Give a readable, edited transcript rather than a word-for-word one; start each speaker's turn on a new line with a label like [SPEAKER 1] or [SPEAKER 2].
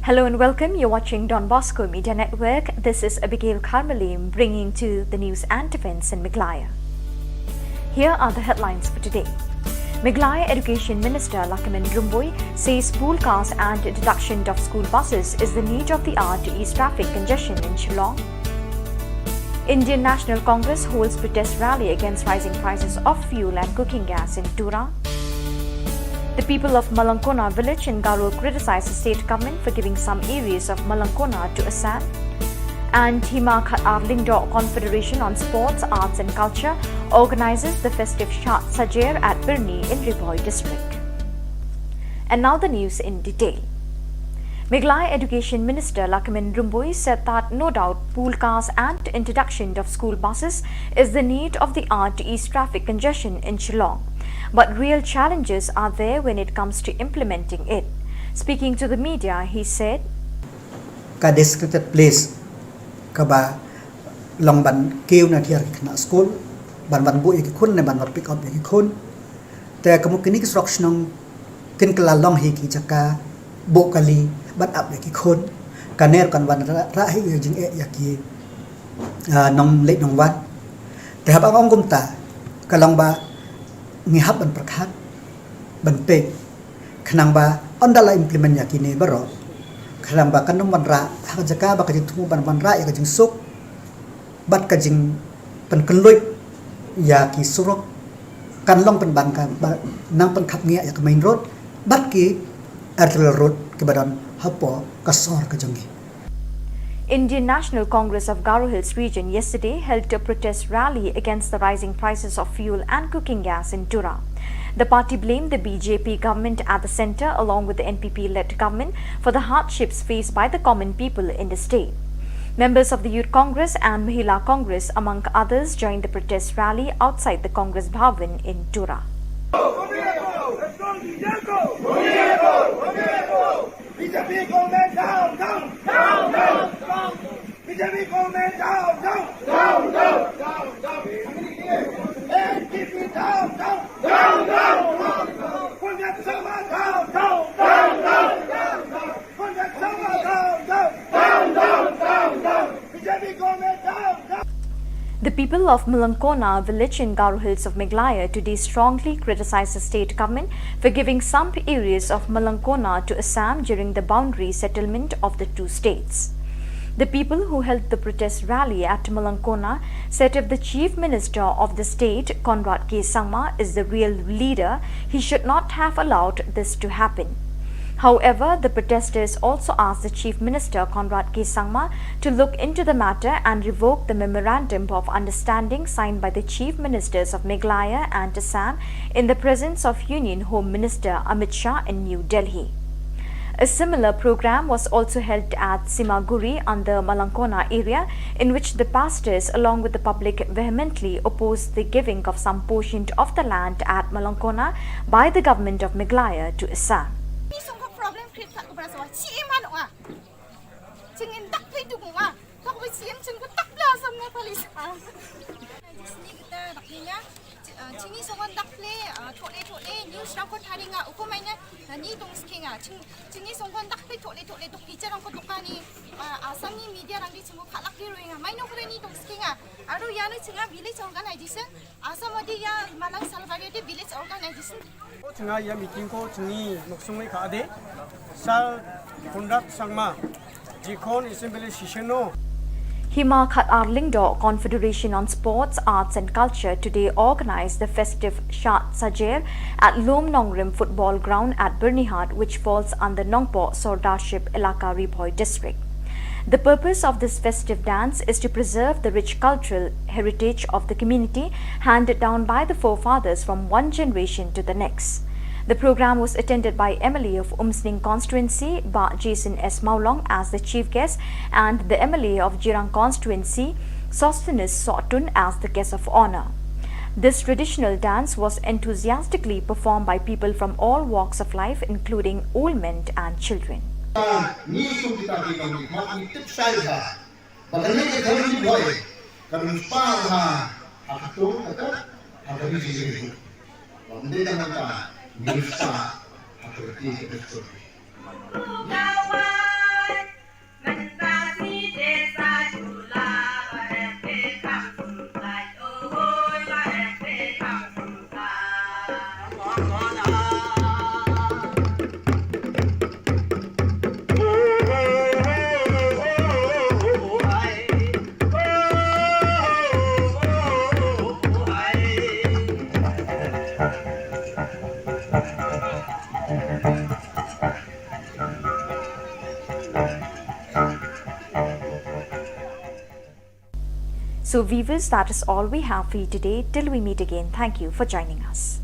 [SPEAKER 1] Hello and welcome. You're watching Don Bosco Media Network. This is Abigail Carmelim bringing to the news and events in Meghalaya. Here are the headlines for today. Meghalaya Education Minister Lakamin Rumboy says pool cars and introduction of school buses is the need of the hour to ease traffic congestion in Shillong. Indian National Congress holds protest rally against rising prices of fuel and cooking gas in Tura. The people of Malangkona village in Garo criticized the state government for giving some areas of Malangkona to Assam. And Hima Arlingdo Confederation on Sports, Arts and Culture organizes the festive Shat Sajer at Birni in Ripoy district. And now the news in detail. Meghalaya Education Minister Lakamin Rumboy said that no doubt pool cars and introduction of school buses is the need of the hour to ease traffic congestion in Shillong. But real challenges are there when it comes to implementing it. Speaking to the media, he said,
[SPEAKER 2] "Ka designated place ka ba long ban kêu na thiar na school ban bu iki khun ne ban pick up iki khun te kamu kini construction kin kala long hi ki chaka bo kali ban up iki khun kaner kan ban ra hi jing e yaki nong le nong wat te hab ang kum ta kalong ba ngi hab ban prakhat ban pe khnang ba ondala implement yaki ne baro khalam ba kanum ban ra ha jaka ba ka jing thu ban ra ya ka jing suk bat ka jing pan kanloi ya ki surok kan long pan ban ka nang pan khap ngia ya ka main road bat ki arterial road ke badan hapo ka sor ka jangi.
[SPEAKER 1] Indian National Congress of Garo Hills region yesterday held a protest rally against the rising prices of fuel and cooking gas in Tura. The party blamed the BJP government at the centre along with the NPP-led government for the hardships faced by the common people in the state. Members of the Youth Congress and Mahila Congress, among others, joined the protest rally outside the Congress Bhavan in Tura.
[SPEAKER 3] BJP government down, down, down, down, down. BJP government down, down, down, down, down, down. NPP down, down, down, down, down. Punjab Sama down, down, down, down, down, down. Punjab Sama down, down, down, down, down, down. BJP government down, down.
[SPEAKER 1] The people of Malangkona village in Garo Hills of Meghalaya today strongly criticized the state government for giving some areas of Malangkona to Assam during the boundary settlement of the two states. The people who held the protest rally at Malangkona said if the Chief Minister of the state, Conrad K. Sangma, is the real leader, he should not have allowed this to happen. However, the protesters also asked the Chief Minister, Conrad K. Sangma, to look into the matter and revoke the Memorandum of Understanding signed by the Chief Ministers of Meghalaya and Assam in the presence of Union Home Minister Amit Shah in New Delhi. A similar program was also held at Simaguri under Malangkona area, in which the pastors along with the public vehemently opposed the giving of some portion of the land at Malangkona by the government of Meghalaya to Assam.
[SPEAKER 4] Problem create tak kepada semua. Ciuman wah, cingin tak itu wah. Tak boleh cium cingin tak belah sama polis. Di sini kita naknya cingi sokan tak play, tole news rakot hari nga ukumannya ni dong skinga. Cingi sokan tak play tole dok bicara angkot dokani. Asam ni media rangdi semua kalak di ruinga. Main okre ni dong skinga. Aru yana cinga village organization. Asam ada ya Malang Salvaria de village organization.
[SPEAKER 5] Tengah ya meeting ko tengah maksudnya kade sal Conrad Sangma jikon assembly session no.
[SPEAKER 1] Hima Arlingdo Confederation on Sports, Arts and Culture today organized the festive Shat Sajer at Lom Nongrim football ground at Birnihat, which falls under Nongpo Sordarship Elaka Ripoy district. The purpose of this festive dance is to preserve the rich cultural heritage of the community handed down by the forefathers from one generation to the next. The program was attended by MLA of Umsning constituency, Ba Jason S. Maulong, as the chief guest, and the MLA of Jirang constituency, Sosthenes Sotun, as the guest of honor. This traditional dance was enthusiastically performed by people from all walks of life, including old men and children.
[SPEAKER 6] Ni su kita kita ni mak ni tip sai ha bagai ni ke ni boy kan pa ha aku kata ada ni sini ni dah nak ni sa aku ti ke tu
[SPEAKER 1] So viewers, that is all we have for you today. Till we meet again, thank you for joining us.